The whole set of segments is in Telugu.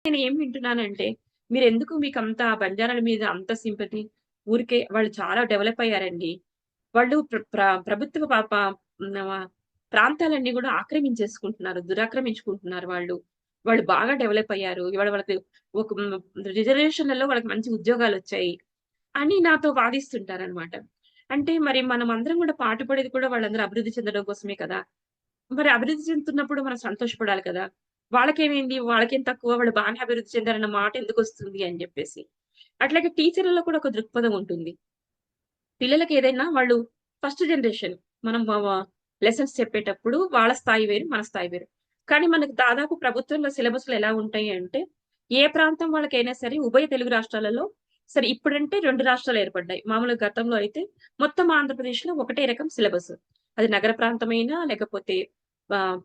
నేను ఏం వింటున్నానంటే, మీరెందుకు మీకంత బంజారాల మీద అంత సింపతి? ఊరికే వాళ్ళు చాలా డెవలప్ అయ్యారండి. వాళ్ళు ప్రభుత్వ ప్రాంతాలన్నీ గూడా ఆక్రమించేసుకుంటున్నారు. దురాక్రమించుకుంటున్నారు వాళ్ళు. వాళ్ళు బాగా డెవలప్ అయ్యారు. ఇవాళ వాళ్ళకి ఒక రిజర్వేషన్‌లలో వాళ్ళకి మంచి ఉద్యోగాలొచ్చాయి అని నాతో వాదిస్తుంటారనమాట. అంటే మరి మనమందరం గూడా పాటుపడేది కూడా వాళ్ళందరూ అభివృద్ధి చెందడం కోసమే కదా! మరి అభివృద్ధి చెందుతున్నప్పుడు మనం సంతోషపడాలి కదా! వాళ్ళకేమైంది? వాళ్ళకేం తక్కువ? వాళ్ళు బానే అభివృద్ధి చెందారన్న మాట ఎందుకొస్తుంది అని జెప్పేసి. అట్లాగే టీచర్‌లలో కూడా ఒక దృక్పథం ఉంటుంది. పిల్లలకేదైనా వాళ్ళు ఫస్ట్ జనరేషన్. మనం లెసన్స్ చెప్పేటప్పుడు వాళ్ళ స్థాయి వేరు, మన స్థాయి వేరు. కానీ మనకు దాదాపు ప్రభుత్వంలో సిలబస్‌లు ఎలా ఉంటాయి అంటే, ఏ ప్రాంతం వాళ్ళకైనా సరే ఉభయ తెలుగు రాష్ట్రాలలో సరే ఇప్పుడంటే 2 రాష్ట్రాలు ఏర్పడ్డాయి. మామూలుగా గతంలో అయితే మొత్తం ఆంధ్రప్రదేశ్‌లో ఒకటే రకం సిలబస్. అది నగర ప్రాంతమైనా, లేకపోతే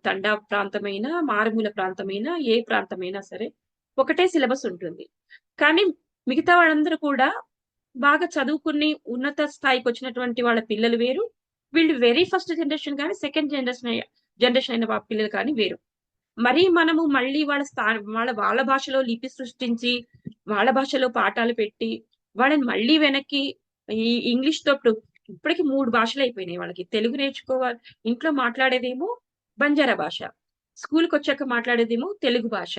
తండా ప్రాంతమైనా, మారుమూల ప్రాంతమైనా, ఏ ప్రాంతమైనా సరే ఒకటే సిలబస్ ఉంటుంది. కానీ మిగతా వాళ్ళందరూ కూడా బాగా చదువుకుని ఉన్నత స్థాయికొచ్చినటువంటి వాళ్ళ పిల్లలు వేరు. వీళ్ళు వెరీ ఫస్ట్ జనరేషన్ గాని, సెకండ్ జనరేషన్ అయిన పిల్లలు కానీ వేరు. మరీ మనము మళ్ళీ వాళ్ళ భాషలో లిపి సృష్టించి, వాళ్ళ భాషలో పాఠాలు పెట్టి, వాళ్ళని మళ్ళీ వెనక్కి ఈ ఇంగ్లీష్‌తో ఇప్పటికి 3 భాషలయిపోయినాయి వాళ్ళకి. తెలుగు నేర్చుకోవాలి ఇంట్లో మాట్లాడేదేమో బంజారా భాష. స్కూలుకొచ్చాక మాట్లాడేదేమో తెలుగు భాష.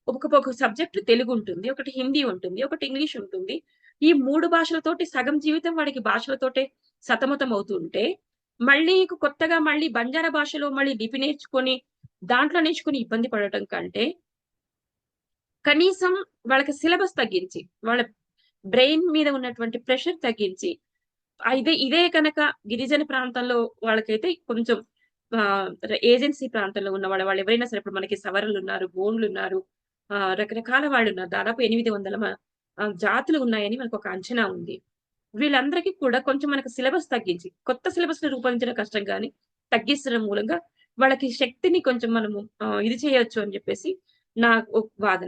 ఒక సబ్జెక్ట్ తెలుగుంటుంది. ఒకటి హిందీ ఉంటుంది. ఒకటి ఇంగ్లీష్ ఉంటుంది. ఈ 3 భాషలతోటి సగం జీవితం వాడికి భాషలతోటే సతమతమవుతూ ఉంటే, మళ్ళీ కొత్తగా మళ్ళీ బంజారా భాషలో మళ్ళీ లిపి నేర్చుకొని, దాంట్లో నేర్చుకొని ఇబ్బంది పడటం కంటే, కనీసం వాళ్ళకి సిలబస్ తగ్గించి, వాళ్ళ బ్రెయిన్ మీద ఉన్నటువంటి ప్రెషర్ తగ్గించి, ఇదే కనుక గిరిజన ప్రాంతంలో వాళ్ళకైతే కొంచెం ఏజెన్సీ ప్రాంతంలో ఉన్న వాళ్ళెవరైనా సరే ఇప్పుడు మనకి సవరలున్నారు, గోండ్లున్నారు, రకరకాల వాళ్ళున్నారు. దాదాపు 800 జాతులు ఉన్నాయని మనకొక అంచనా ఉంది. వీళ్ళందరికీ కూడా కొంచెం మనకు సిలబస్ తగ్గించి, కొత్త సిలబస్‌ని రూపొందించడం కష్టం గానీ, తగ్గిచ్చడం మూలంగా వాళ్ళకి శక్తిని కొంచెం మనము ఇది చేయొచ్చు అని జెప్పేసి నా వాదన.